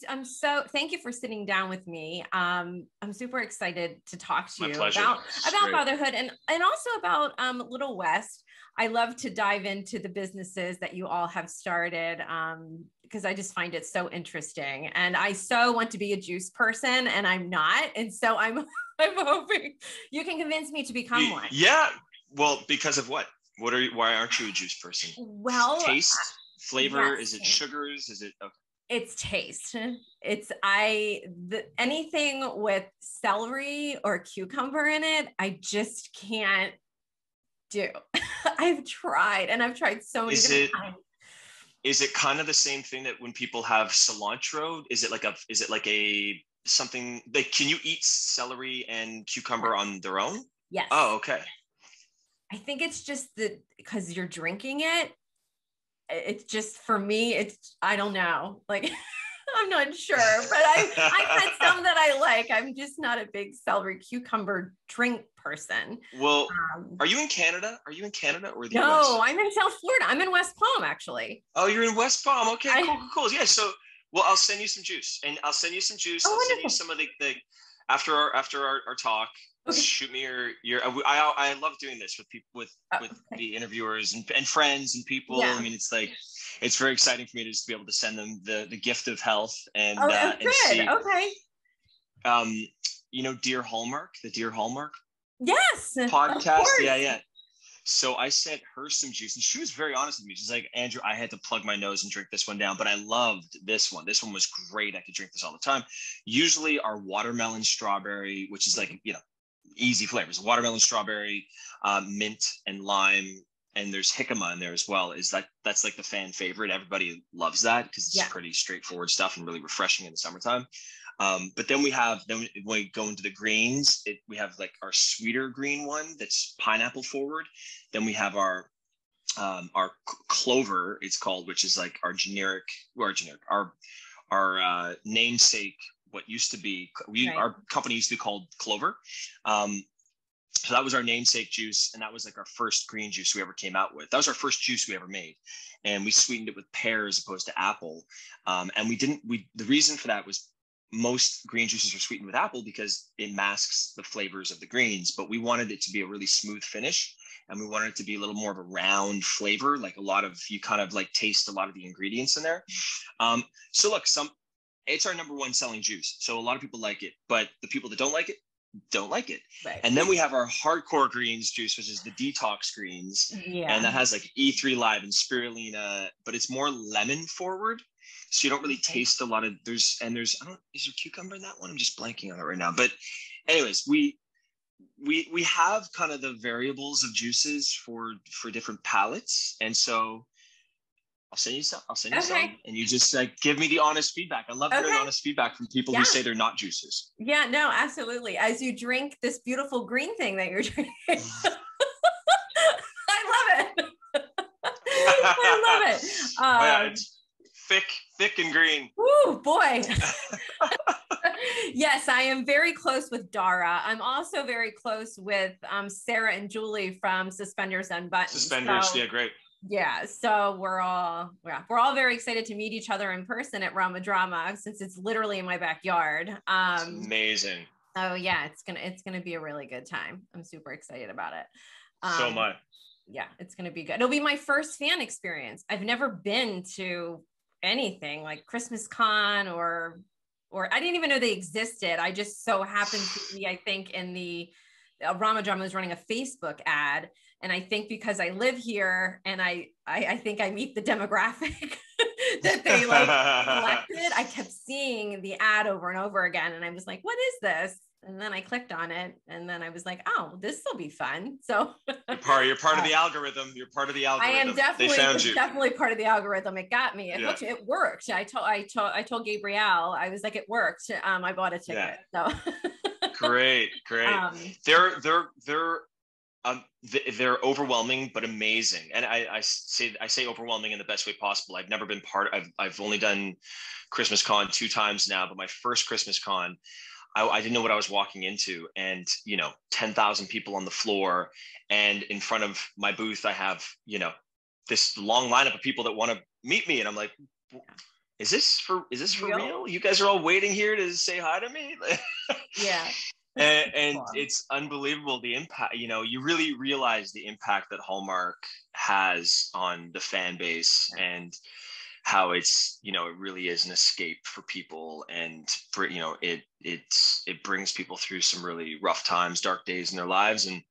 I'm so thank you for sitting down with me. I'm super excited to talk to My you pleasure. about fatherhood and also about Little West. I love to dive into the businesses that you all have started because I just find it so interesting. And I so want to be a juice person, and I'm not. And so I'm I'm hoping you can convince me to become one. Yeah. Well, because of what? Why aren't you a juice person? Well, taste, flavor, yes. is it sugars? Is it okay? It's taste. Anything with celery or cucumber in it, I just can't do. I've tried so many different times. Is it kind of the same thing that when people have cilantro, is it like something like, can you eat celery and cucumber on their own? Yes. Oh, okay. I think it's just because you're drinking it. It's just, for me, I don't know. Like, I'm not sure, but I've had some that I like. I'm just not a big celery cucumber drink person. Well, are you in Canada? Are you in Canada or the US? No, I'm in South Florida. I'm in West Palm, actually. Oh, you're in West Palm. Okay, cool. Yeah. So, well, I'll send you some juice, and I'll send you some juice. I'll send you some of the after our talk. Okay. Shoot me your. I love doing this with people with the interviewers and friends and people. Yeah. I mean, it's like, it's very exciting for me to just be able to send them the gift of health and and see. Okay. Dear Hallmark, the Dear Hallmark. Yes. Podcast. Yeah. So I sent her some juice, and she was very honest with me. She's like, Andrew, I had to plug my nose and drink this one down, but I loved this one. This one was great. I could drink this all the time. Usually our watermelon strawberry, which is like, easy flavors, watermelon strawberry, mint and lime, and there's jicama in there as well. That's like the fan favorite. Everybody loves that because it's pretty straightforward stuff and really refreshing in the summertime. But then when we go into the greens, we have like our sweeter green one that's pineapple forward. Then we have our clover, it's called, which is like our namesake. What used to be, our company used to be called Clover. So that was our namesake juice, and that was like our first green juice we ever came out with. That was our first juice we ever made, and we sweetened it with pear as opposed to apple. And the reason for that was most green juices are sweetened with apple because it masks the flavors of the greens, but we wanted it to be a really smooth finish, and we wanted it to be a little more of a round flavor, like you kind of like taste a lot of the ingredients in there. So look, it's our number one selling juice. So a lot of people like it, but the people that don't like it. Right. And then we have our hardcore greens juice, which is the detox greens. Yeah. And that has like E3 live and spirulina, but it's more lemon forward. So you don't really taste a lot of, is there cucumber in that one? I'm just blanking on it right now. But anyways, we have kind of the variables of juices for different palates. And so I'll send you some, and you just give me the honest feedback. I love hearing honest feedback from people who say they're not juicers. Yeah, no, absolutely. As you drink this beautiful green thing that you're drinking, I love it. I love it. It's thick and green. Ooh, boy. Yes, I am very close with Dara. I'm also very close with Sarah and Julie from Suspenders Unbuttoned. Suspenders, yeah, great. Yeah, so we're all very excited to meet each other in person at Rama Drama, since it's literally in my backyard. It's amazing. Oh yeah, it's gonna be a really good time. I'm super excited about it. So am I. Yeah, it's gonna be good. It'll be my first fan experience. I've never been to anything like Christmas Con or I didn't even know they existed. I just so happened to be, I think, in the Rama Drama was running a Facebook ad. And I think because I live here and I think I meet the demographic that they selected, I kept seeing the ad over and over again. And I was like, what is this? And then I clicked on it, and then I was like, oh, this will be fun. So you're part of the algorithm. You're part of the algorithm. I am definitely part of the algorithm. It got me. It worked. I told Gabrielle, I was like, it worked. I bought a ticket. Yeah. So great. They're overwhelming but amazing, and I say overwhelming in the best way possible. I've never been I've only done Christmas Con 2 times now, but my first Christmas Con, I didn't know what I was walking into, and 10,000 people on the floor, and in front of my booth I have this long lineup of people that want to meet me, and I'm like, is this for Real? real? You guys are all waiting here to say hi to me? Yeah. And it's unbelievable the impact, you know, you really realize the impact that Hallmark has on the fan base, and how it's, you know, it really is an escape for people, and for, you know, it brings people through some really rough times, dark days in their lives, and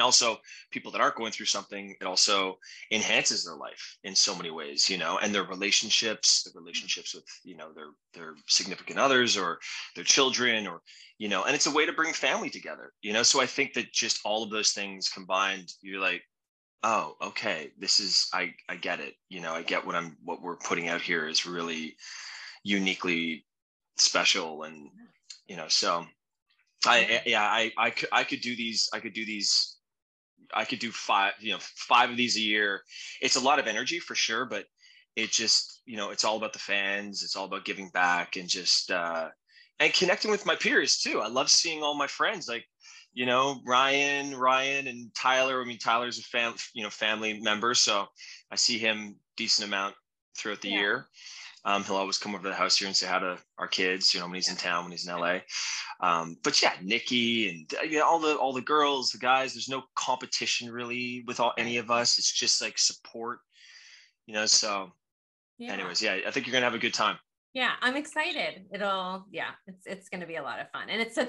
also people that aren't going through something, it also enhances their life in so many ways, you know, and their relationships with, you know, their significant others or their children, or, you know, and it's a way to bring family together, you know. So I think that just all of those things combined, you're like, oh, okay, this is, I get it. You know, I get what we're putting out here is really uniquely special. And, you know, so I could do five of these a year. It's a lot of energy for sure, but it just, you know, it's all about the fans. It's all about giving back, and just, and connecting with my peers too. I love seeing all my friends, like, you know, Ryan and Tyler. I mean, Tyler's a family member, so I see him decent amount throughout the year. He'll always come over to the house here and say hi to our kids, you know, when he's in town, when he's in LA. But yeah, Nikki and, you know, all the girls, the guys, there's no competition really with any of us. It's just like support, you know, so anyways, yeah, I think you're going to have a good time. Yeah, I'm excited. It's going to be a lot of fun. And it's a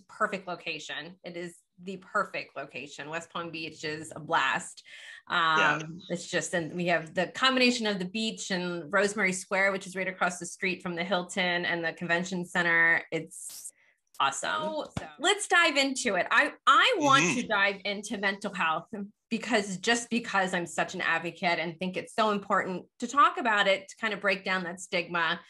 perfect location. It is the perfect location. West Palm Beach is a blast. It's just, and we have the combination of the beach and Rosemary Square, which is right across the street from the Hilton and the convention center. It's awesome. So let's dive into it. I want to dive into mental health because I'm such an advocate and think it's so important to talk about it, to kind of break down that stigma.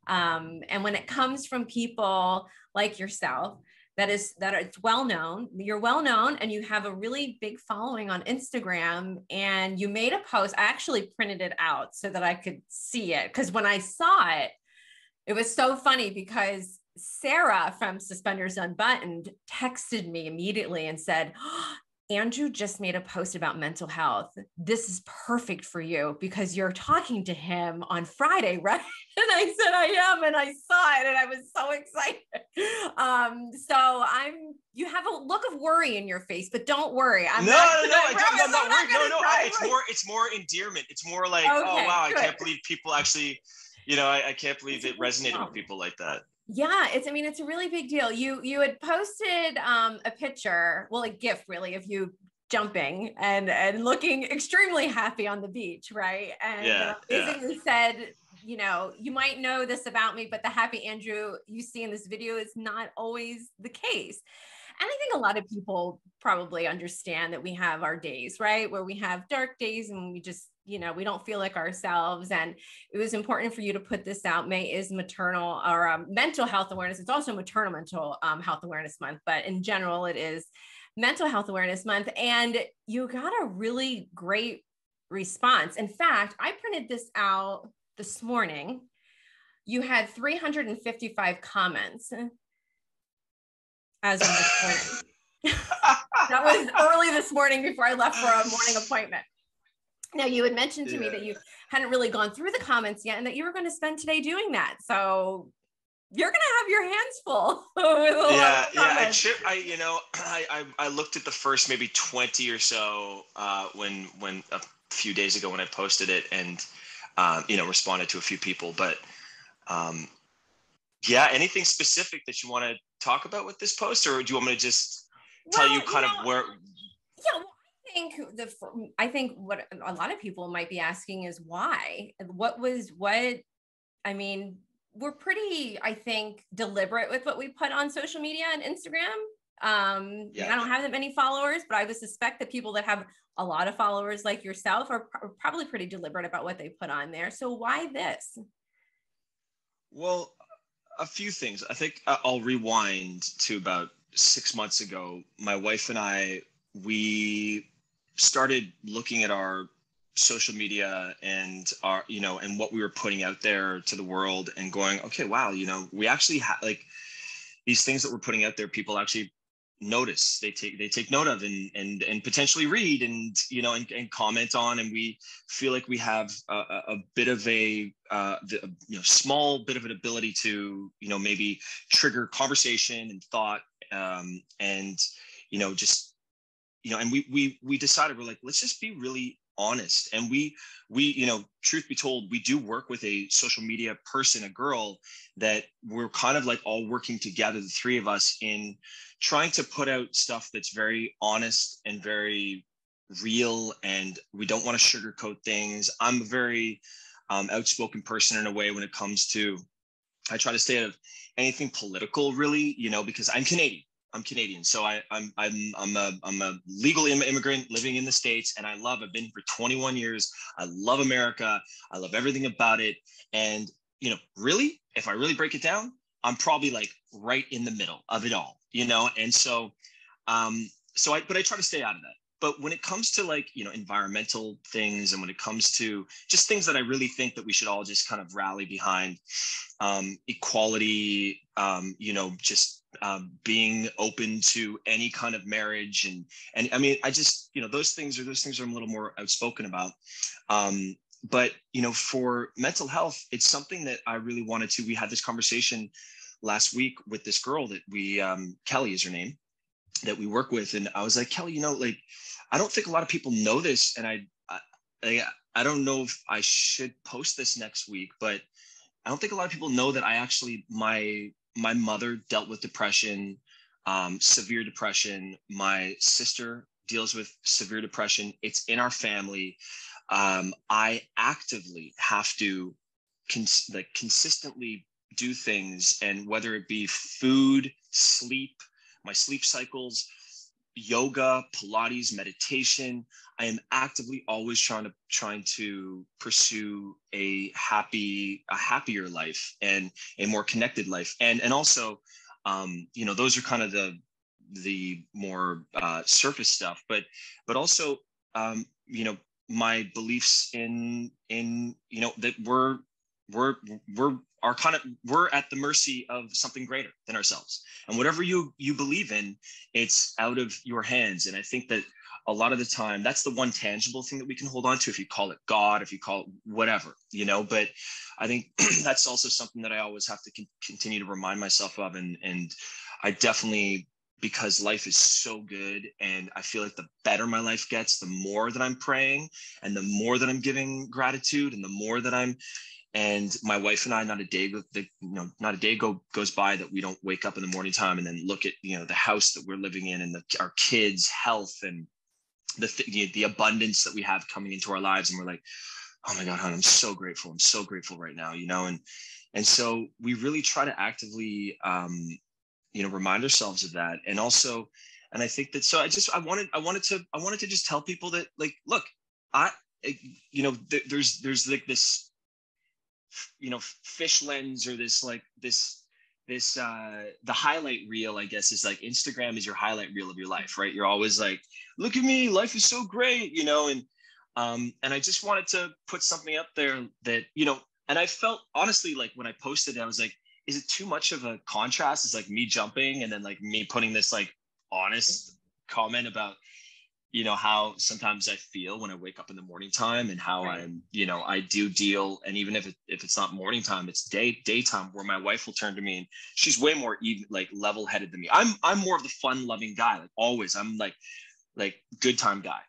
And when it comes from people like yourself, that it's well known, you're well known, and you have a really big following on Instagram, and you made a post. I actually printed it out so that I could see it, because when I saw it, it was so funny, because Sarah from Suspenders Unbuttoned texted me immediately and said, oh, Andrew just made a post about mental health. This is perfect for you because you're talking to him on Friday, right? And I said, I am. And I saw it and I was so excited. You have a look of worry in your face, but don't worry. I'm not worried. It's more endearment. It's more like, okay, oh, wow, good. I can't believe people actually, you know, I can't believe it resonated with people like that. Yeah, it's a really big deal. You had posted a picture, well, a GIF really, of you jumping and looking extremely happy on the beach, right? And basically said, you know, you might know this about me, but the happy Andrew you see in this video is not always the case. And I think a lot of people probably understand that we have our days, right? Where we have dark days and we just, you know, we don't feel like ourselves. And it was important for you to put this out. May is maternal or mental health awareness. It's also maternal mental health awareness month, but in general, it is mental health awareness month. And you got a really great response. In fact, I printed this out this morning. You had 355 comments as of this morning. That was early this morning before I left for a morning appointment. Now, you had mentioned to me that you hadn't really gone through the comments yet and that you were going to spend today doing that. So you're going to have your hands full. I looked at the first maybe 20 or so when a few days ago when I posted it, and responded to a few people. But anything specific that you want to talk about with this post, or do you want me to just tell you kind of where? Yeah, well, I think what a lot of people might be asking is why. We're pretty, I think, deliberate with what we put on social media and Instagram. I don't have that many followers, but I would suspect that people that have a lot of followers like yourself are probably pretty deliberate about what they put on there. So why this? Well, a few things. I think I'll rewind to about 6 months ago. My wife and I, we started looking at our social media and our, and what we were putting out there to the world and going, okay, wow, we actually have like these things that we're putting out there, people actually notice, they take note of and potentially read and comment on. And we feel like we have a bit of a small bit of an ability to, maybe trigger conversation and thought, and, just, and we decided, we're like, let's just be really honest. And we, truth be told, we do work with a social media person, a girl that we're kind of like all working together, the three of us, in trying to put out stuff that's very honest and very real. And we don't want to sugarcoat things. I'm a very outspoken person in a way when it comes to, I try to stay out of anything political, really, because I'm Canadian. So I'm a legal immigrant living in the States, and I've been for 21 years. I love America. I love everything about it. And, really, if I really break it down, I'm probably like right in the middle of it all, And so, but I try to stay out of that. But when it comes to like, environmental things, and when it comes to just things that I really think that we should all just kind of rally behind, equality, just being open to any kind of marriage. And I mean, I just, those things are I'm a little more outspoken about. But, for mental health, it's something that I really wanted to, we had this conversation last week with this girl that we, Kelly is her name, that we work with. And I was like, Kelly, like, I don't think a lot of people know this. And I don't know if I should post this next week, but I don't think a lot of people know that I actually, my mother dealt with depression, severe depression. My sister deals with severe depression. It's in our family. I actively have to consistently do things, and whether it be food, sleep, my sleep cycles, yoga, Pilates, meditation, I am actively always trying to pursue a happier life and a more connected life. And also, those are kind of the more surface stuff, but also, my beliefs in that we're at the mercy of something greater than ourselves, and whatever you believe in, it's out of your hands. And I think that a lot of the time, that's the one tangible thing that we can hold on to, if you call it God, if you call it whatever, but I think that's also something that I always have to continue to remind myself of. And I definitely, because life is so good, and I feel like the better my life gets, the more that I'm praying, and the more that I'm giving gratitude, and the more that and my wife and I, not a day goes by that we don't wake up in the morning time and then look at, the house that we're living in, and our kids' health, and the abundance that we have coming into our lives. And we're like, oh my God, hon, I'm so grateful. I'm so grateful right now, and so we really try to actively, remind ourselves of that. And also, and I think that, so I wanted to just tell people that, like, look, there's like this, fish lens, or this the highlight reel, I guess, is like Instagram is your highlight reel of your life, right? You're always like, look at me, life is so great, and I just wanted to put something up there that, and I felt, honestly, like when I posted it, I was like, is it too much of a contrast? It's like me jumping and then like me putting this like honest comment about, how sometimes I feel when I wake up in the morning time, and how Right. I'm, I do deal. And even if it's not morning time, it's daytime, where my wife will turn to me, and she's way more even, like, level-headed than me. I'm more of the fun-loving guy, like always. I'm like good time guy.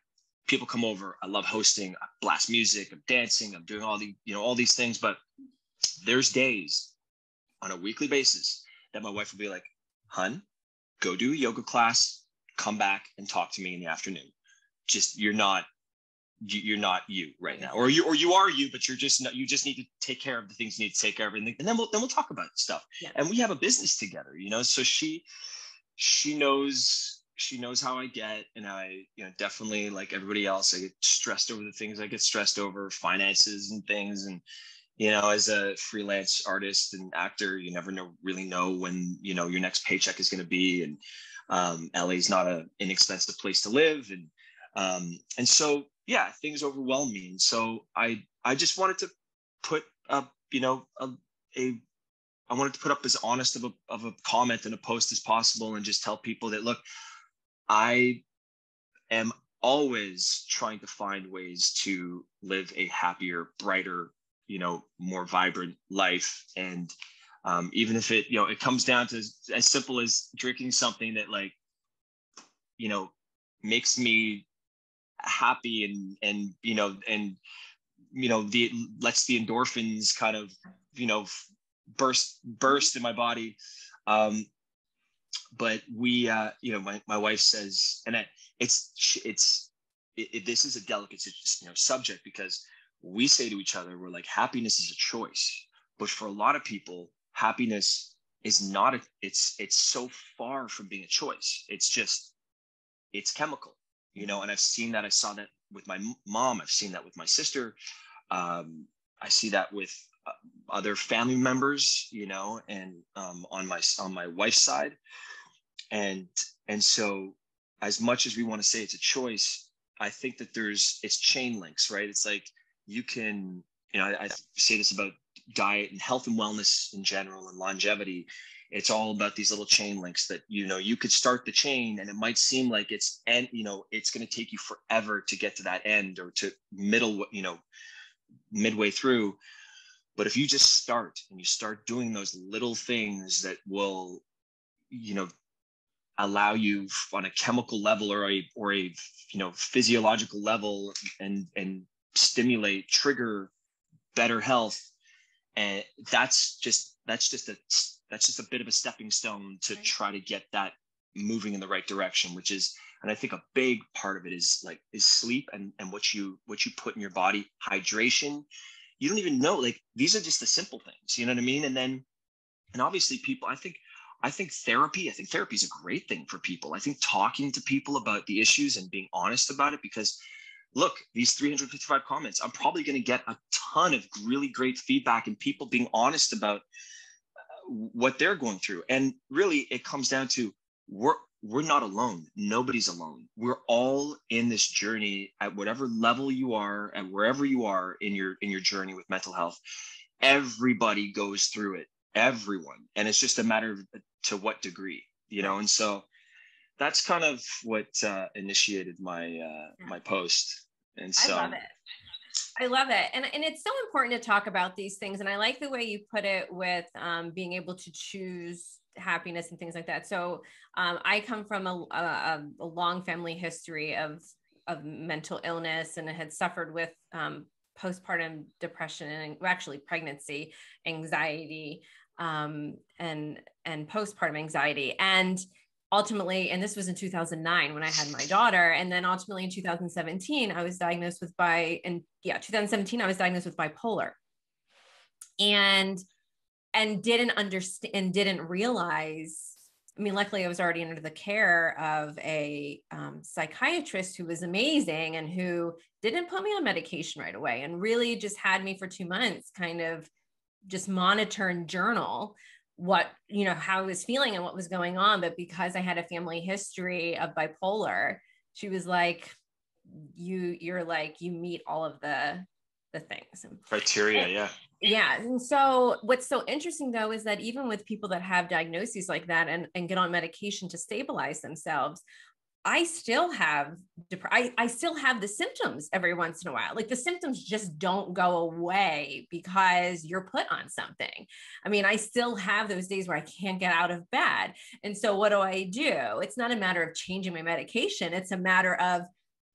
People come over, I love hosting, I blast music, I'm dancing, I'm doing all these things. But there's days on a weekly basis that my wife will be like, hun, go do a yoga class, come back and talk to me in the afternoon. Just, you're not you right now, or you are you, but you just need to take care of the things you need to take care of, and then we'll talk about stuff. Yeah. And we have a business together, so she knows how I get, and I, definitely, like everybody else, I get stressed over the things I get stressed over, finances and things. And as a freelance artist and actor, you never really know when, your next paycheck is going to be. And LA is not an inexpensive place to live. And so, yeah, things overwhelm me. And so I just wanted to put up, I wanted to put up as honest of a comment and a post as possible, and just tell people that, look, I am always trying to find ways to live a happier, brighter, more vibrant life. And even if it, it comes down to as simple as drinking something that like, makes me happy and lets the endorphins kind of, burst in my body. But we, my wife says, and this is a delicate, subject, because we say to each other, we're like, happiness is a choice. But for a lot of people, happiness is not, it's so far from being a choice. It's chemical, and I've seen that. I saw that with my mom. I've seen that with my sister. I see that with other family members, and on my wife's side. And so as much as we want to say it's a choice, I think that it's chain links, right? It's like you can, I say this about diet and health and wellness in general and longevity. It's all about these little chain links that, you could start the chain and it might seem like it's going to take you forever to get to that end or to midway through. But if you just start and you start doing those little things that will, allow you on a chemical level or a physiological level and trigger better health. And that's just a bit of a stepping stone to try to get that moving in the right direction, and I think a big part of it is sleep and what you put in your body, hydration. You don't even know, like, these are just the simple things, you know what I mean? And obviously people, I think therapy is a great thing for people. I think talking to people about the issues and being honest about it, because look, these 355 comments, I'm probably going to get a ton of really great feedback and people being honest about what they're going through. And really it comes down to we're not alone. Nobody's alone. We're all in this journey at whatever level you are and wherever you are in your journey with mental health. Everybody goes through it, everyone. And it's just a matter of to what degree, and so that's kind of what initiated my post. And so I love it. And it's so important to talk about these things. And I like the way you put it with being able to choose happiness and things like that. So I come from a long family history of mental illness, and I had suffered with postpartum depression and actually pregnancy anxiety and postpartum anxiety. And ultimately, and this was in 2009 when I had my daughter. And then ultimately in 2017, I was diagnosed with 2017, I was diagnosed with bipolar and didn't understand and didn't realize. I mean, luckily I was already under the care of a psychiatrist who was amazing and who didn't put me on medication right away and really just had me for 2 months, kind of just monitor and journal how I was feeling and what was going on. But because I had a family history of bipolar, she was like, you meet all of the things. Criteria. Yeah. And so what's so interesting though, is that even with people that have diagnoses like that and get on medication to stabilize themselves, I still have I still have the symptoms every once in a while. Like the symptoms just don't go away because you're put on something. I mean, I still have those days where I can't get out of bed. And so what do? It's not a matter of changing my medication. It's a matter of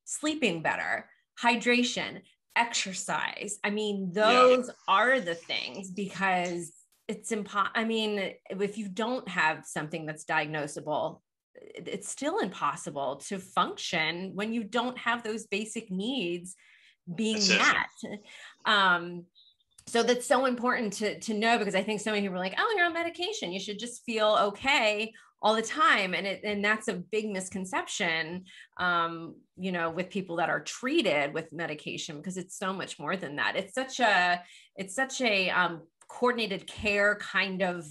sleeping better, hydration, exercise. I mean, those are the things, because it's I mean, if you don't have something that's diagnosable, it's still impossible to function when you don't have those basic needs being met. So that's so important to know, because I think so many people are like, oh, you're on medication, you should just feel okay all the time. And that's a big misconception, with people that are treated with medication, because it's so much more than that. It's such a coordinated care kind of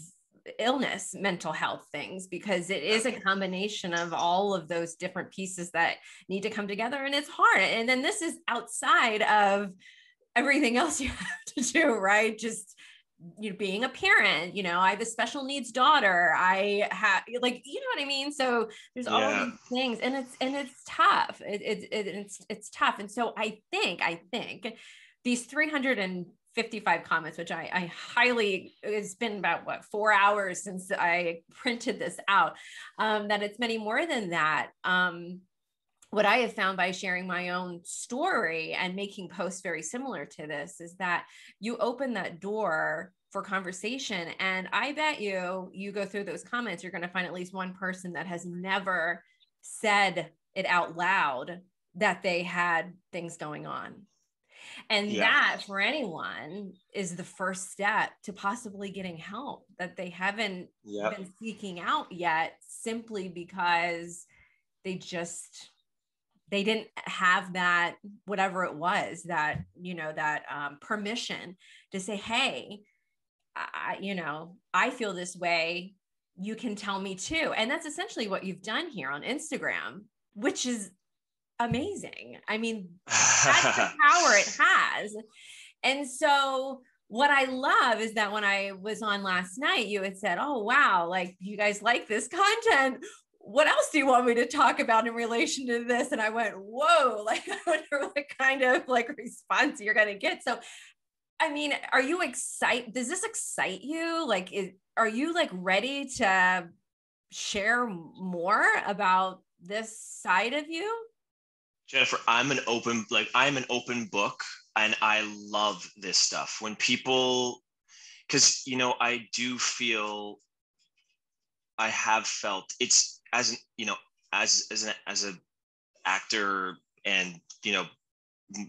illness, mental health things, because it is a combination of all of those different pieces that need to come together, and it's hard. And then this is outside of everything else you have to do, right? Just being a parent, I have a special needs daughter. I have, like, you know what I mean? So there's all of these things, and it's tough. It's tough. And so I think these 300 55 comments, which I highly, it's been about 4 hours since I printed this out, that it's many more than that. What I have found by sharing my own story and making posts very similar to this is that you open that door for conversation. And I bet you go through those comments, you're going to find at least one person that has never said it out loud that they had things going on. And that for anyone is the first step to possibly getting help that they haven't been seeking out yet, simply because they didn't have that, whatever it was, that, permission to say, hey, I feel this way. You can tell me too. And that's essentially what you've done here on Instagram, which is amazing. I mean, that's the power it has. And so what I love is that when I was on last night, you had said, oh, wow, like you guys like this content. What else do you want me to talk about in relation to this? And I went, whoa, like, I wonder what kind of like response you're going to get. So, I mean, are you excited? Does this excite you? Like, are you like ready to share more about this side of you? Jennifer, I'm an open book, and I love this stuff. When people, because, I do feel, I have felt it's as an, as an actor, and,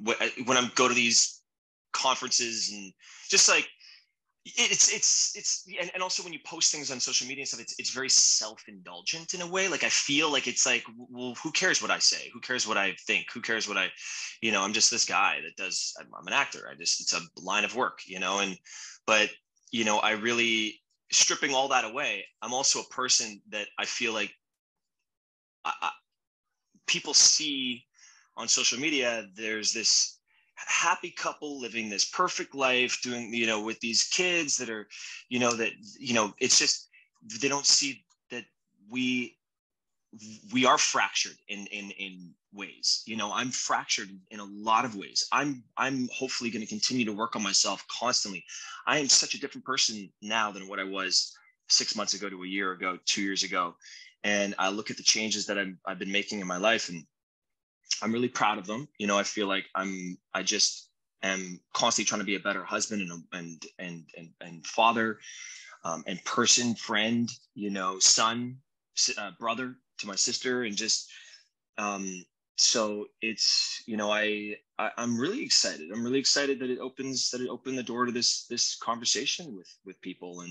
when I go to these conferences and just like, and also when you post things on social media and stuff, it's very self-indulgent in a way. Like, I feel like it's like, well, who cares what I say? Who cares what I think? Who cares what I'm just this guy that does, I'm an actor. It's a line of work, but I really, stripping all that away, I'm also a person that I feel like people see on social media, there's this happy couple living this perfect life, doing, with these kids that are, it's just, they don't see that we are fractured in ways. I'm fractured in a lot of ways. I'm hopefully going to continue to work on myself constantly. I am such a different person now than what I was 6 months ago to a year ago, 2 years ago. And I look at the changes that I've been making in my life, and I'm really proud of them. I feel like I just am constantly trying to be a better husband and father, and person, friend, son, brother to my sister, and just, so it's, I'm really excited. I'm really excited that it opened the door to this conversation with people,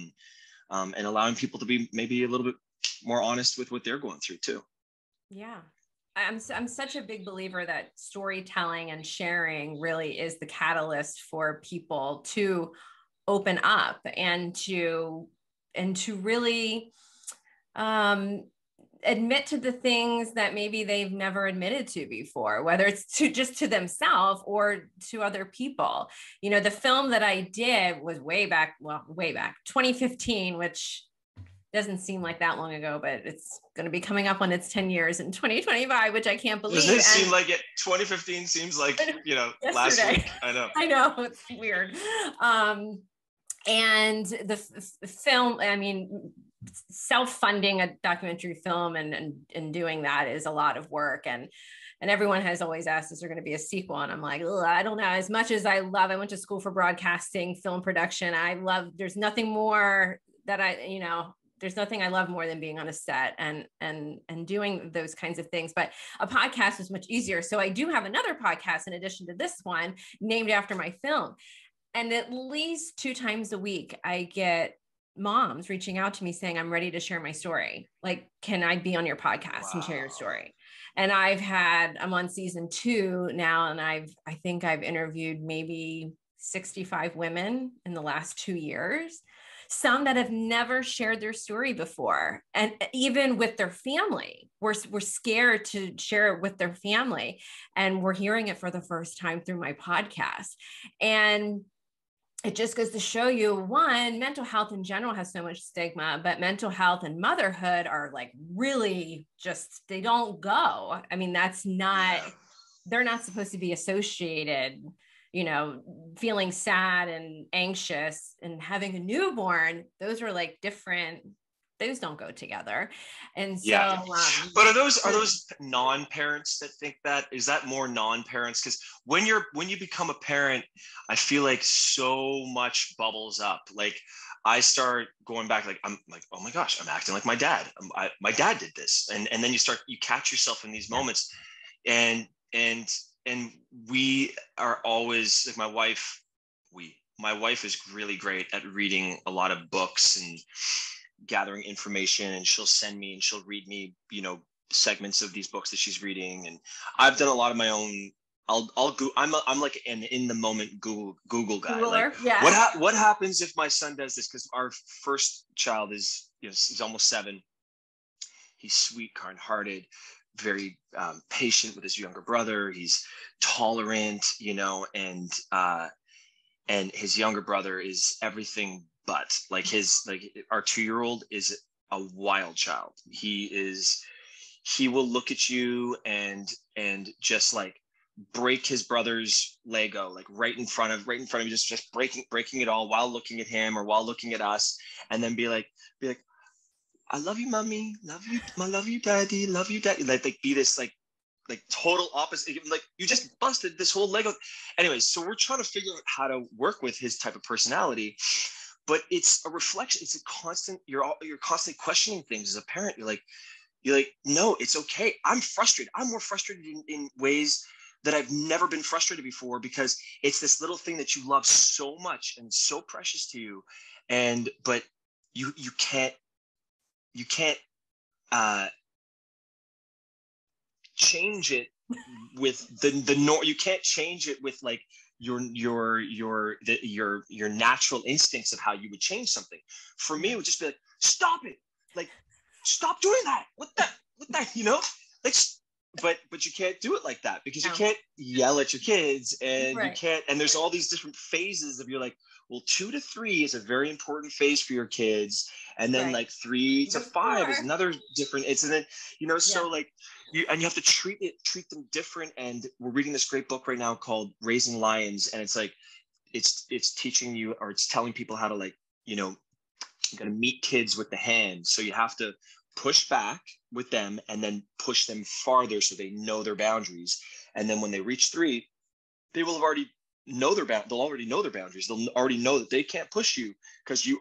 and allowing people to be maybe a little bit more honest with what they're going through too. Yeah. I'm such a big believer that storytelling and sharing really is the catalyst for people to open up and to really admit to the things that maybe they've never admitted to before, whether it's to themselves or to other people. The film that I did was way back, 2015, which doesn't seem like that long ago, but it's going to be coming up on its 10 years in 2025, which I can't believe. Doesn't it seem like it? 2015 seems like, last week. I know. It's weird. And the film, I mean, self-funding a documentary film and doing that is a lot of work. And everyone has always asked, is there going to be a sequel? And I'm like, I don't know. As much as I went to school for broadcasting, film production. There's nothing more that there's nothing I love more than being on a set and doing those kinds of things. But a podcast is much easier. So I do have another podcast in addition to this one named after my film. And at least 2 times a week, I get moms reaching out to me saying, I'm ready to share my story. Like, can I be on your podcast and share your story? And I'm on season 2 now. And I think I've interviewed maybe 65 women in the last 2 years. Some that have never shared their story before. And even with their family, we're scared to share it with their family. And we're hearing it for the first time through my podcast. And it just goes to show you, one, mental health in general has so much stigma, but mental health and motherhood are like really just, they don't go. I mean, they're not supposed to be associated you know, feeling sad and anxious and having a newborn, those are like different, those don't go together. And so, yeah. But are those non-parents that think that? Is that more non-parents? Because when you become a parent, I feel like so much bubbles up. Like I start going back, like I'm like, oh my gosh, I'm acting like my dad. My dad did this, and then you catch yourself in these moments, and we are always like my wife is really great at reading a lot of books and gathering information, and she'll send me and she'll read me, segments of these books that she's reading. And I've done a lot of my own. I'll go. I'm like an in the moment Google guy. Googler, like yeah. what happens if my son does this? Because our first child is, he's almost 7. He's sweet, kind-hearted, very patient with his younger brother. He's tolerant, and his younger brother is everything but like our 2-year-old is a wild child. He will look at you and just like break his brother's Lego, like right in front of you, just breaking it all while looking at him or while looking at us, and then be like, I love you, mommy, love you, daddy, like be this like total opposite. Like you just busted this whole Lego. Anyways, so we're trying to figure out how to work with his type of personality, but it's a reflection. It's a constant. You're constantly questioning things as a parent. You're like, no, it's okay. I'm frustrated. I'm more frustrated in ways that I've never been frustrated before, because it's this little thing that you love so much and so precious to you, but you can't change it with the norm. You can't change it with like your natural instincts of how you would change something. For me, it would just be like, stop it, like stop doing that. What that, like, but you can't do it like that, because you can't yell at your kids, and you can't, and there's all these different phases of, you're like, well, 2 to 3 is a very important phase for your kids, and then like 3 to 5 is another different. It's, and then so like you have to treat them different. And we're reading this great book right now called Raising Lions, and it's like it's teaching you, or it's telling people how to, like, you're going to meet kids with the hand. So you have to push back with them and then push them farther so they know their boundaries. And then when they reach 3, they will have already they'll already know their boundaries. They'll already know that they can't push you, because you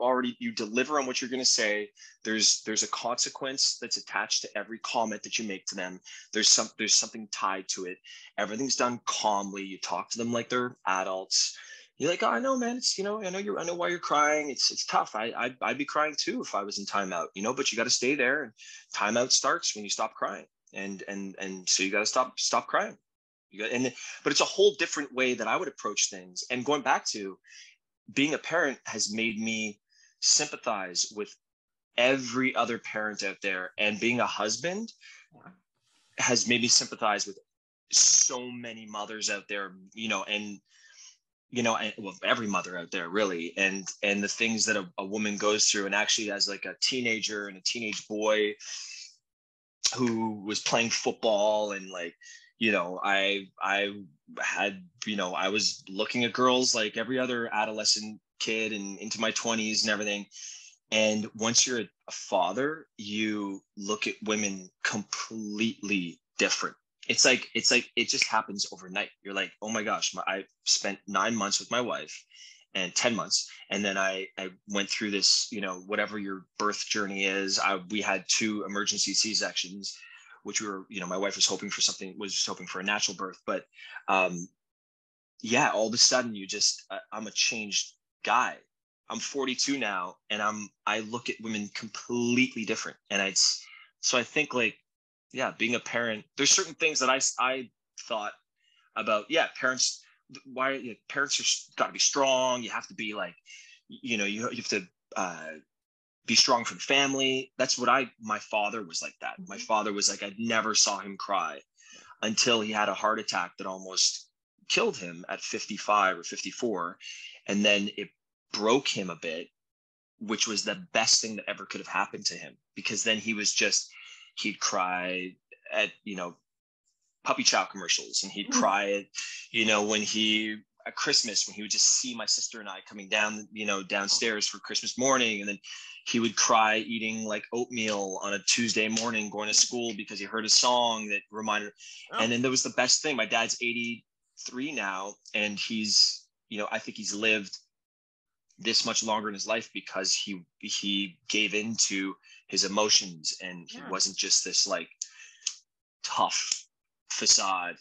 deliver on what you're going to say. There's a consequence that's attached to every comment that you make to them. There's something tied to it. Everything's done calmly. You talk to them like they're adults. You're like, oh, I know, man. It's, I know why you're crying. It's tough. I'd be crying too if I was in timeout, but you got to stay there, and timeout starts when you stop crying. And so you got to stop crying. But it's a whole different way that I would approach things. And going back to being a parent has made me sympathize with every other parent out there, and being a husband has made me sympathize with so many mothers out there, and well, every mother out there really, and the things that a woman goes through. And actually, as like a teenager and a teenage boy who was playing football, and like, I had, I was looking at girls like every other adolescent kid, and into my 20s and everything. And once you're a father, you look at women completely different. It's like it just happens overnight. You're like, oh my gosh, I spent 9 months with my wife, and 10 months. And then I went through this, whatever your birth journey is. We had 2 emergency C-sections, which my wife was hoping for a natural birth. But all of a sudden I'm a changed guy. I'm 42 now, and I look at women completely different. And so I think, like, being a parent, there's certain things that I thought about. Parents, parents are got to be strong. You have to be like, you have to be strong for the family. That's what my father was like that. My father was like, I never saw him cry until he had a heart attack that almost killed him at 55 or 54. And then it broke him a bit, which was the best thing that ever could have happened to him, because then he'd cry at, puppy chow commercials, and he'd cry at, when he at Christmas when he would just see my sister and I coming down, downstairs for Christmas morning. And then he would cry eating like oatmeal on a Tuesday morning going to school because he heard a song that reminded. And then there was the best thing. My dad's 83 now, and he's, I think he's lived this much longer in his life because he gave into his emotions, and he wasn't just this like tough facade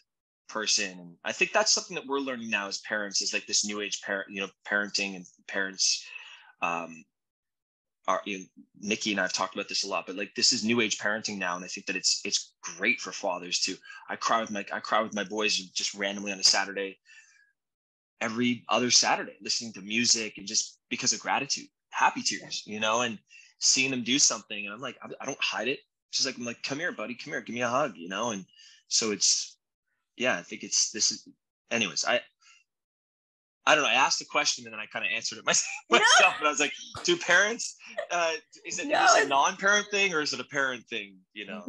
person. And I think that's something that we're learning now as parents, is like this new age parenting, and parents are, Nikki and I've talked about this a lot, but like this is new age parenting now. And I think that it's great for fathers too. I cry with my boys just randomly on a Saturday, every other Saturday, listening to music, and just because of gratitude, happy tears, and seeing them do something. And I'm like, I don't hide it. It's just like, I'm like, come here, buddy, come here, give me a hug, and so it's, I think anyways, I don't know. I asked a question and then I kind of answered it myself, but I was like, do parents, is it a non-parent thing, or is it a parent thing, Yeah.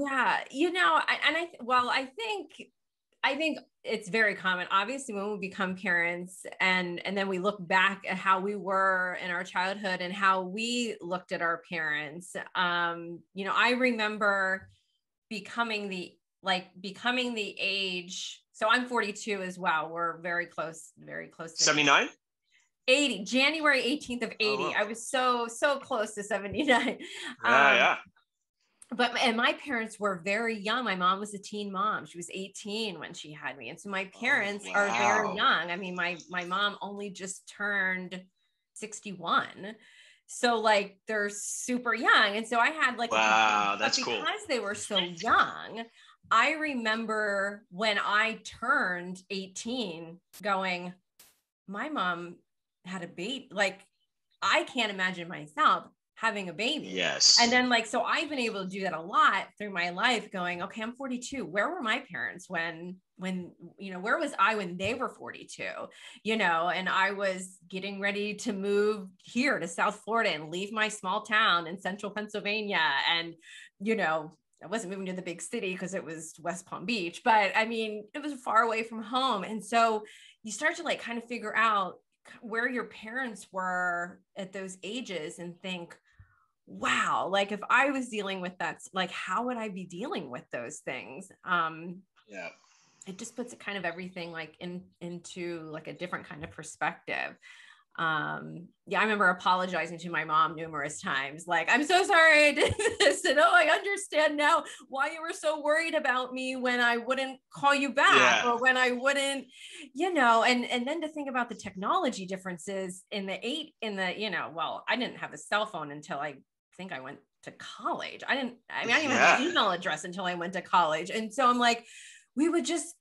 I think it's very common, obviously, when we become parents and then we look back at how we were in our childhood and how we looked at our parents. I remember becoming the age. So I'm 42 as well. We're very close. 79? 80, January 18th of 80. Oh, wow. I was so close to 79. Yeah. And my parents were very young. My mom was a teen mom. She was 18 when she had me. And so my parents are very young. I mean, my mom only just turned 61. So like they're super young. And so I had like, that's cool. Because they were so young, I remember when I turned 18 going, my mom had a baby. Like, I can't imagine myself having a baby. Yes. And then so I've been able to do that a lot through my life, going, okay, I'm 42. Where were my parents when, where was I when they were 42, and I was getting ready to move here to South Florida and leave my small town in central Pennsylvania. And, I wasn't moving to the big city because it was West Palm Beach, but I mean, it was far away from home. And so you start to kind of figure out where your parents were at those ages and think, wow, like if I was dealing with that, like, how would I be dealing with those things? It just puts it kind of everything into like a different kind of perspective. I remember apologizing to my mom numerous times. Like, I'm so sorry I did this. And I understand now why you were so worried about me when I wouldn't call you back or when I wouldn't, and then to think about the technology differences I didn't have a cell phone until I think I went to college. I didn't even have an email address until I went to college. And so I'm like, we would just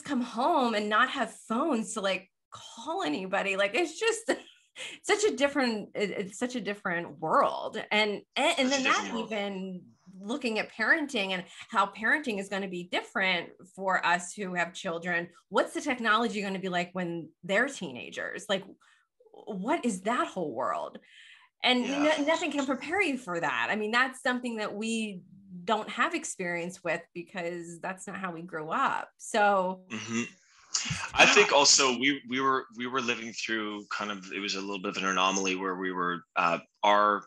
come home and not have phones to call anybody. Like, it's just such a different world. And then that even looking at parenting and how parenting is going to be different for us who have children. What's the technology going to be like when they're teenagers? Like, what is that whole world? And nothing can prepare you for that. I mean, that's something that we don't have experience with because that's not how we grew up. So I think also we were living through it was a little bit of an anomaly where we were our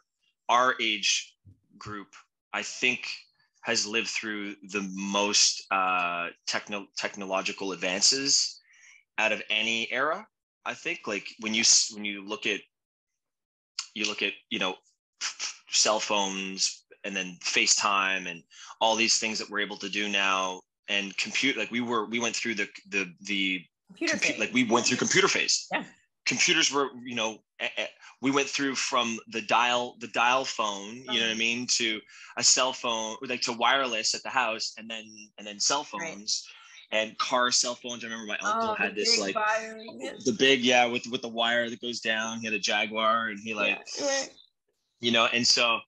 age group, I think, has lived through the most technological advances out of any era. I think when you look at cell phones and then FaceTime and all these things that we're able to do now, and compute, we went through the computer phase. We went through computer phase. Yeah. Computers were, we went through from the dial phone, you know what I mean, to a cell phone, to wireless at the house, and then cell phones. Right. And car cell phones. I remember my uncle had this the big, with the wire that goes down. He had a Jaguar, and he and so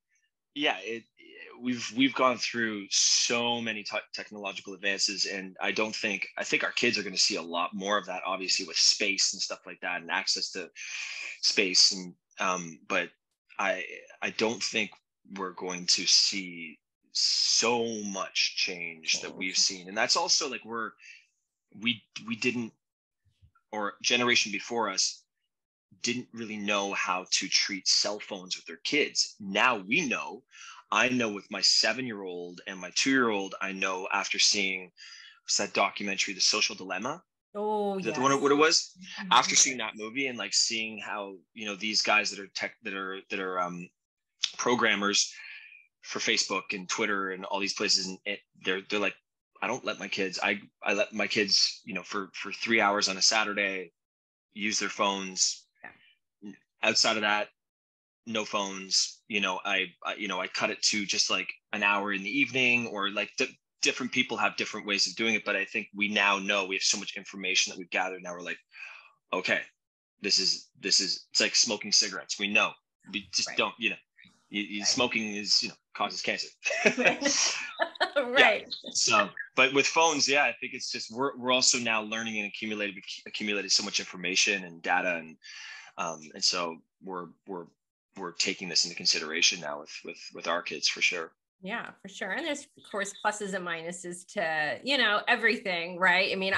we've gone through so many technological advances, and I think our kids are going to see a lot more of that, obviously, with space and stuff like that, and access to space. And but I don't think we're going to see so much change that we've seen. And that's also we didn't or generation before us didn't really know how to treat cell phones with their kids. Now we know. I know with my 7-year-old and my 2-year-old, I know after seeing that documentary, The Social Dilemma. Oh, yeah. What it was? After seeing that movie and like seeing how, you know, these guys that are programmers for Facebook and Twitter and all these places, and they're like, I don't let my kids. I let my kids, you know, for 3 hours on a Saturday, use their phones. Yeah. Outside of that, no phones. You know, I cut it to just like an hour in the evening, or like different people have different ways of doing it. But I think we now know, we have so much information that we've gathered. Now we're like, okay, this is it's like smoking cigarettes. We know, we just don't, you know, smoking is, you know, causes cancer. Right. Yeah. So, but with phones, yeah, I think it's just, we're also now learning and accumulated so much information and data, and so we're taking this into consideration now with our kids, for sure. Yeah, for sure. And there's of course pluses and minuses to, you know, everything, right? I mean,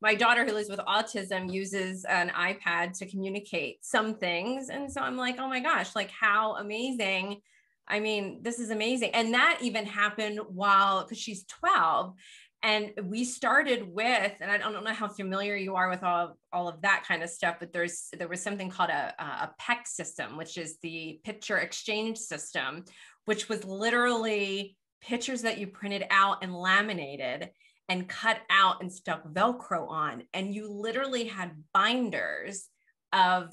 my daughter who lives with autism uses an iPad to communicate some things. And so I'm like, oh my gosh, like how amazing. I mean, this is amazing. And that even happened because she's 12. And we started with, and I don't know how familiar you are with all of that kind of stuff, but there was something called a PEC system, which is the picture exchange system, which was literally pictures that you printed out and laminated and cut out and stuck Velcro on. And you literally had binders of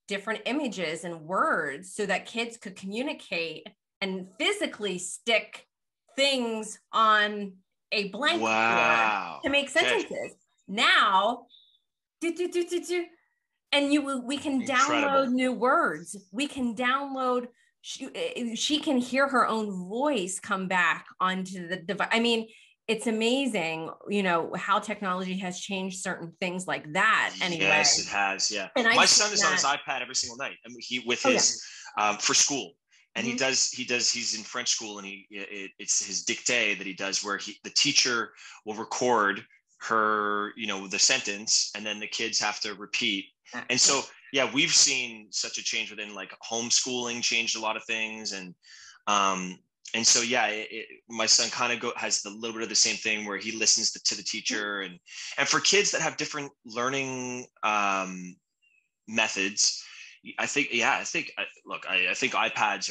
different images and words so that kids could communicate and physically stick things on a blank board to make sentences. Okay. Now, and we can download new words. We can download, she can hear her own voice come back onto the device. I mean, it's amazing, you know, how technology has changed certain things like that. Anyway. Yes, it has. Yeah. And my son is on his iPad every single night. I mean, for school. And he's in French school, and it's his dictée that he does, where the teacher will record her, you know, the sentence, and then the kids have to repeat. And so, yeah, we've seen such a change within, like, homeschooling changed a lot of things. And so, yeah, my son kind of has a little bit of the same thing, where he listens to the teacher, and for kids that have different learning methods, I think iPads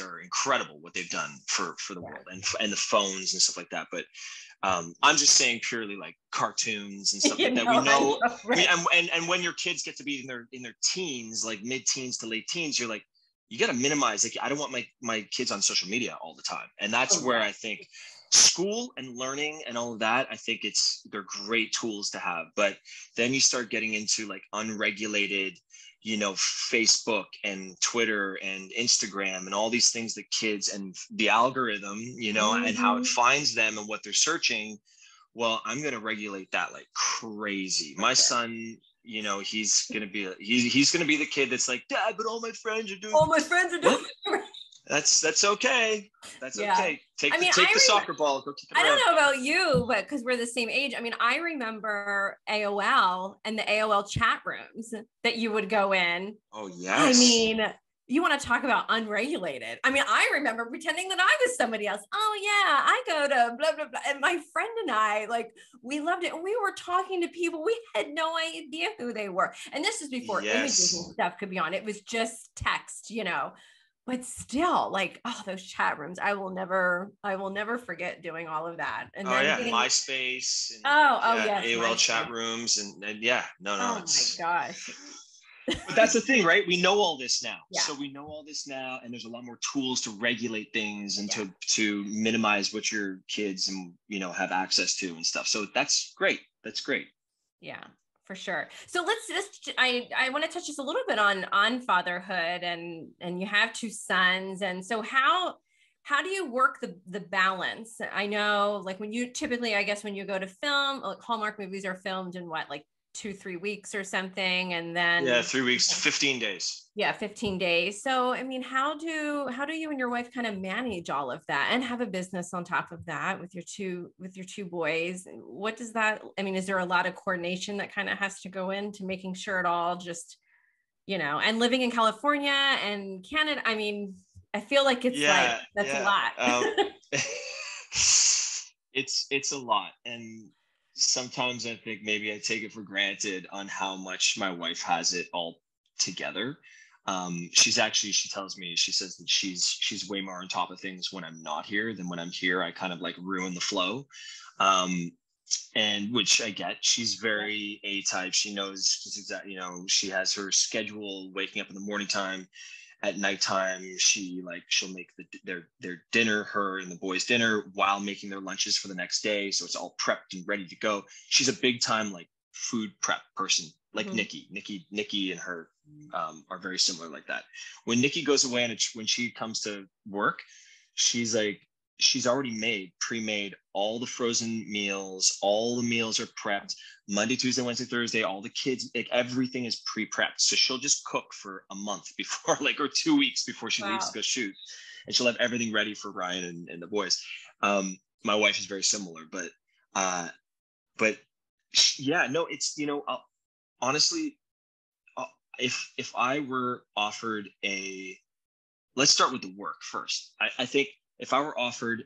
are incredible, what they've done for the world, and the phones and stuff like that. But I'm just saying purely like cartoons and stuff like that. We know, right. And when your kids get to be in their teens, like mid-teens to late teens, you're like, you got to minimize. Like, I don't want my kids on social media all the time. And that's where I think school and learning and all of that, I think they're great tools to have. But then you start getting into like unregulated, you know, Facebook and Twitter and Instagram and all these things that kids, and the algorithm, you know, and how it finds them and what they're searching. Well, I'm going to regulate that like crazy. My son, you know, he's going to be the kid that's like, Dad, but all my friends are doing That's okay. That's okay. Take the soccer ball. Go kick it around. I don't know about you, but because we're the same age. I mean, I remember AOL and the AOL chat rooms that you would go in. Oh, yes. I mean, you want to talk about unregulated. I mean, I remember pretending that I was somebody else. Oh, yeah, I go to blah, blah, blah. And my friend and I, like, we loved it. And we were talking to people. We had no idea who they were. And this is before images and stuff could be on. It was just text, you know. But still, like, those chat rooms, I will never forget doing all of that. And MySpace. And, yes, AOL MySpace. Chat rooms, and Oh my gosh. But that's the thing, right? We know all this now. Yeah. So we know all this now, and there's a lot more tools to regulate things and to minimize what your kids and, you know, have access to and stuff. So that's great. That's great. Yeah. For sure. So I want to touch just a little bit on fatherhood, and you have 2 sons. And so how do you work the balance? I know, like, when you typically, I guess, when you go to film, like Hallmark movies are filmed in what, like 2-3 weeks or something. And then yeah, 3 weeks, 15 days. Yeah, 15 days. So, I mean, how do you and your wife kind of manage all of that and have a business on top of that with your two boys? What does that, I mean, is there a lot of coordination that kind of has to go into making sure it all just, and living in California and Canada? I mean, I feel like it's that's a lot. It's a lot. And sometimes I think maybe I take it for granted on how much my wife has it all together. She tells me, she says that she's way more on top of things when I'm not here than when I'm here. I kind of like ruin the flow. And which I get. She's very A-type. She knows just exactly, she has her schedule, waking up in the morning time. At nighttime, she'll make their dinner, her and the boys' dinner, while making their lunches for the next day. So it's all prepped and ready to go. She's a big time like food prep person, like Nikki and her are very similar like that. When Nikki goes away and when she comes to work, she's already pre-made all the frozen meals. All the meals are prepped. Monday, Tuesday, Wednesday, Thursday, all the kids, like everything is pre-prepped. So she'll just cook for a month before, or 2 weeks before she leaves to go shoot. And she'll have everything ready for Ryan and the boys. My wife is very similar, but yeah, no, it's, honestly, if I were offered let's start with the work first. I think if I were offered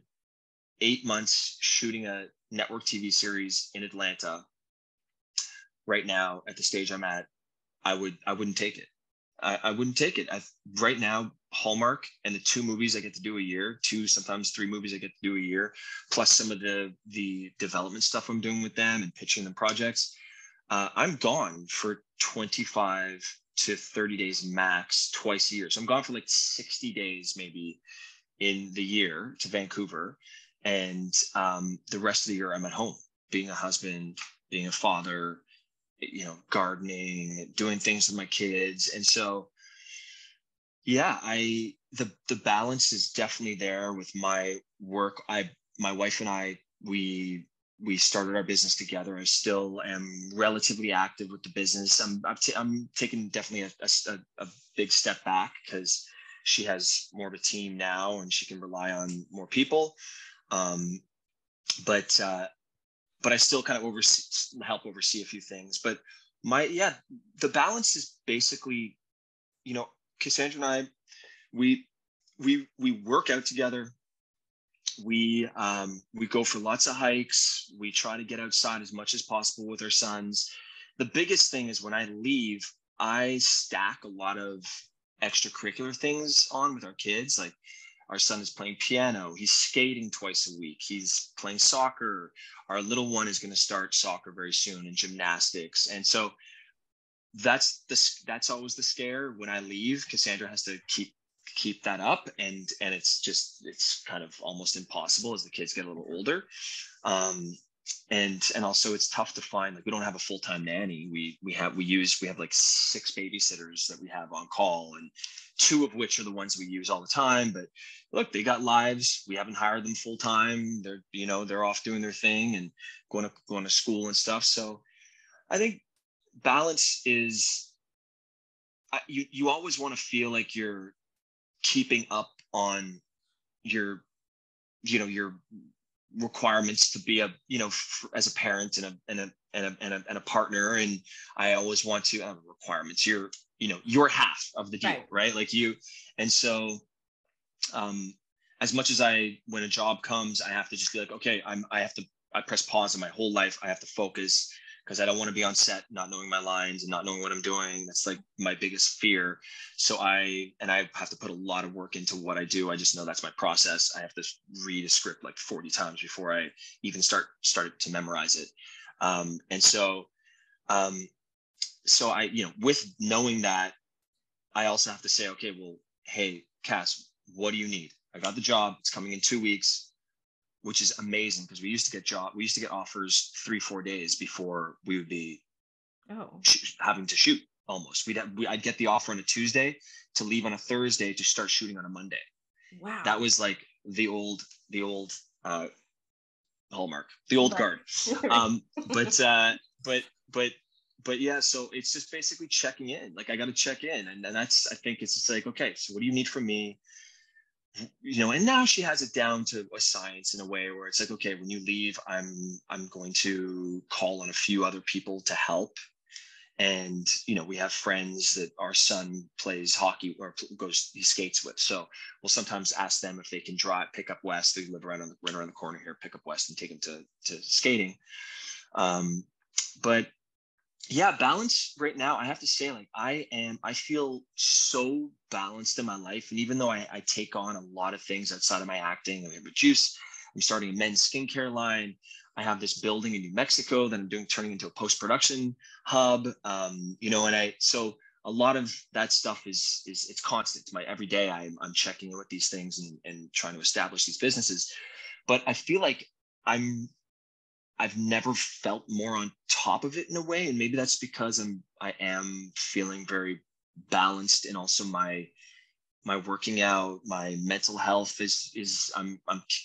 8 months shooting a network TV series in Atlanta right now at the stage I'm at, I wouldn't take it. I wouldn't take it. Right now, Hallmark and the 2 movies I get to do a year, 2, sometimes 3 movies I get to do a year, plus some of the development stuff I'm doing with them and pitching them projects. I'm gone for 25 to 30 days max twice a year. So I'm gone for like 60 days maybe in the year to Vancouver. And the rest of the year I'm at home, being a husband, being a father, gardening, doing things with my kids. And so, yeah, the balance is definitely there with my work. My wife and I, we started our business together. I still am relatively active with the business. I'm taking definitely a big step back because she has more of a team now and she can rely on more people. But I still kind of help oversee a few things. But the balance is basically, Cassandra and I, we work out together. We go for lots of hikes. We try to get outside as much as possible with our sons. The biggest thing is when I leave, I stack a lot of extracurricular things on with our kids. Like our son is playing piano. He's skating twice a week. He's playing soccer. Our little one is going to start soccer very soon and gymnastics. And so that's always the scare when I leave. Cassandra has to keep that up. And it's kind of almost impossible as the kids get a little older. And also it's tough to find, like, we don't have a full-time nanny. We have like 6 babysitters that we have on call, and 2 of which are the ones we use all the time. But look, they got lives. We haven't hired them full-time. They're off doing their thing and going to school and stuff. So I think balance is, you always want to feel like you're keeping up on your requirements to be as a parent and a partner. And I always want to requirements, your half of the deal, right? Like you. And so as much as when a job comes, I have to just be like, okay, I press pause in my whole life. I have to focus, because I don't want to be on set not knowing my lines and not knowing what I'm doing. That's like my biggest fear. So I have to put a lot of work into what I do. I just know that's my process. I have to read a script like 40 times before I even start to memorize it. And so I, with knowing that, I also have to say, okay, well, hey, Cass, what do you need? I got the job. It's coming in 2 weeks. Which is amazing, because we used to get offers 3-4 days before we would be having to shoot. Almost, I'd get the offer on a Tuesday to leave on a Thursday to start shooting on a Monday. Wow, that was like the old Hallmark, the old guard. But but yeah, so it's just basically checking in. Like I got to check in, and that's, I think it's just like, okay, so what do you need from me? And now she has it down to a science in a way where it's like, okay, when you leave, I'm going to call on a few other people to help. And, we have friends that our son plays hockey or he skates with. So we'll sometimes ask them if they can pick up West. They live right around the corner here, pick up West and take him to skating. But yeah, balance right now, I have to say, like I feel so balanced in my life. And even though I take on a lot of things outside of my acting, I have a juice, I'm starting a men's skincare line. I have this building in New Mexico that I'm turning into a post-production hub. So a lot of that stuff is it's constant. My every day I'm checking in with these things and trying to establish these businesses. But I feel like I've never felt more on top of it in a way. And maybe that's because I am feeling very balanced, and also my working out, my mental health is I'm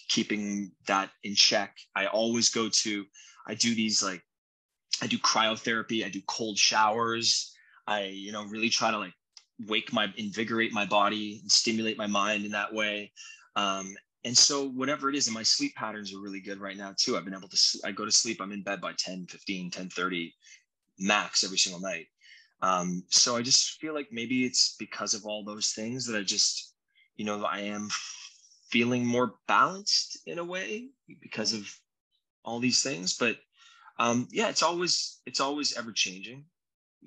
keeping that in check. I always I do cryotherapy, I do cold showers. I, really try to invigorate my body and stimulate my mind in that way. And so whatever it is, and my sleep patterns are really good right now too. I've been able to, I go to sleep, I'm in bed by 10:15, 10:30 max every single night. So I just feel like maybe it's because of all those things that I just, I am feeling more balanced in a way because of all these things. But yeah, it's always ever changing,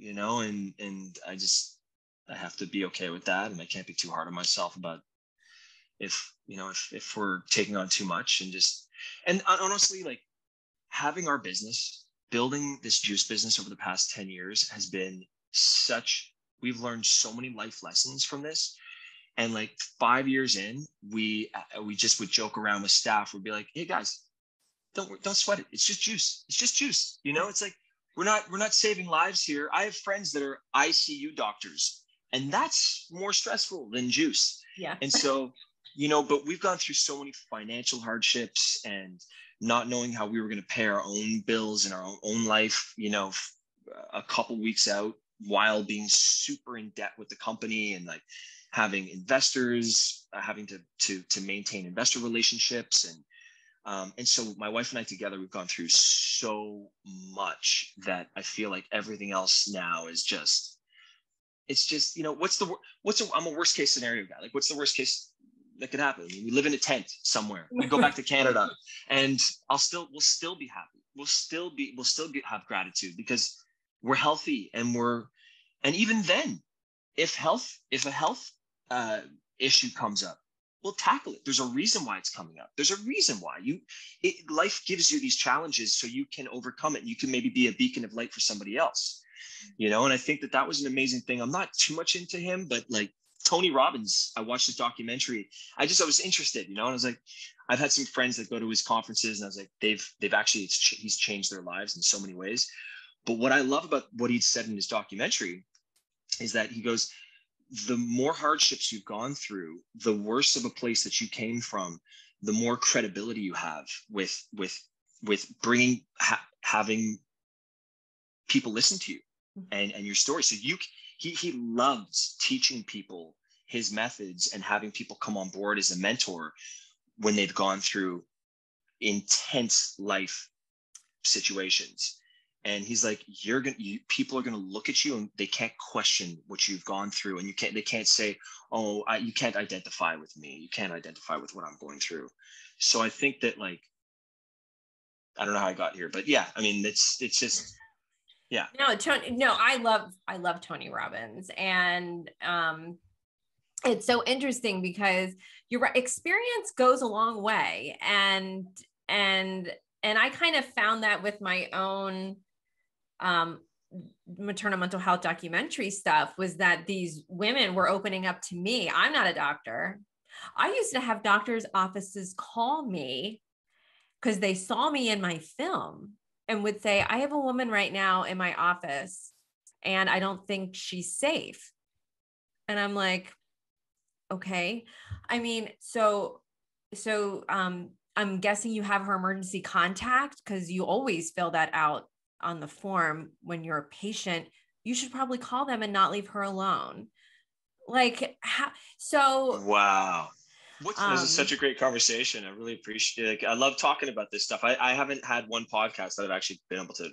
and I have to be okay with that. And I can't be too hard on myself about if we're taking on too much, and honestly, like having our business, building this juice business over the past 10 years has been we've learned so many life lessons from this. And like 5 years in, we just would joke around with staff. We'd be like, hey guys, don't sweat it. It's just juice. It's just juice. It's like, we're not saving lives here. I have friends that are ICU doctors, and that's more stressful than juice. Yeah. And so, but we've gone through so many financial hardships and not knowing how we were going to pay our own bills in our own life, a couple weeks out, while being super in debt with the company, and like having investors, having to maintain investor relationships. And so my wife and I together, we've gone through so much that I feel like everything else now is it's just, I'm a worst case scenario guy. Like, what's the worst case that could happen? I mean, we live in a tent somewhere. We go back to Canada, and we'll still be happy. We'll still have gratitude because we're healthy, and even then, if a health issue comes up, we'll tackle it. There's a reason why it's coming up. There's a reason why life gives you these challenges so you can overcome it. And you can maybe be a beacon of light for somebody else, and I think that was an amazing thing. I'm not too much into him, but like Tony Robbins, I watched his documentary. I was interested, and I was like, I've had some friends that go to his conferences, and I was like, they've actually, he's changed their lives in so many ways. But what I love about what he'd said in his documentary is that he goes, the more hardships you've gone through, the worse of a place that you came from, the more credibility you have with bringing, having people listen to you and your story. So he loves teaching people his methods and having people come on board as a mentor when they've gone through intense life situations. And he's like, people are going to look at you and they can't question what you've gone through. And they can't say, oh, you can't identify with me. You can't identify with what I'm going through. So I think that, like, I don't know how I got here, but yeah, I mean, it's just, yeah. No, I love Tony Robbins. And, it's so interesting because your experience goes a long way. And I kind of found that with my own, maternal mental health documentary stuff, was that these women were opening up to me. I'm not a doctor. I used to have doctors' offices call me because they saw me in my film and would say, I have a woman right now in my office and I don't think she's safe. And I'm like, okay. I mean, so I'm guessing you have her emergency contact, because you always fill that out on the form, when you're a patient, you should probably call them and not leave her alone. Like, so. Wow. This is such a great conversation. I really appreciate it. I love talking about this stuff. I haven't had one podcast that I've actually been able to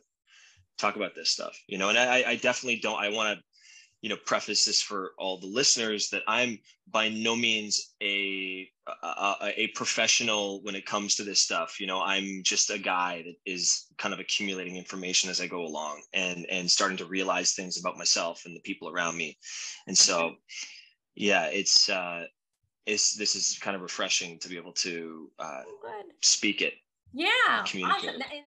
talk about this stuff, and I definitely don't. I want to, preface this for all the listeners that I'm by no means a professional when it comes to this stuff. I'm just a guy that is kind of accumulating information as I go along and starting to realize things about myself and the people around me. And so, yeah, this is kind of refreshing to be able to speak it. Yeah. Communicate Awesome. it.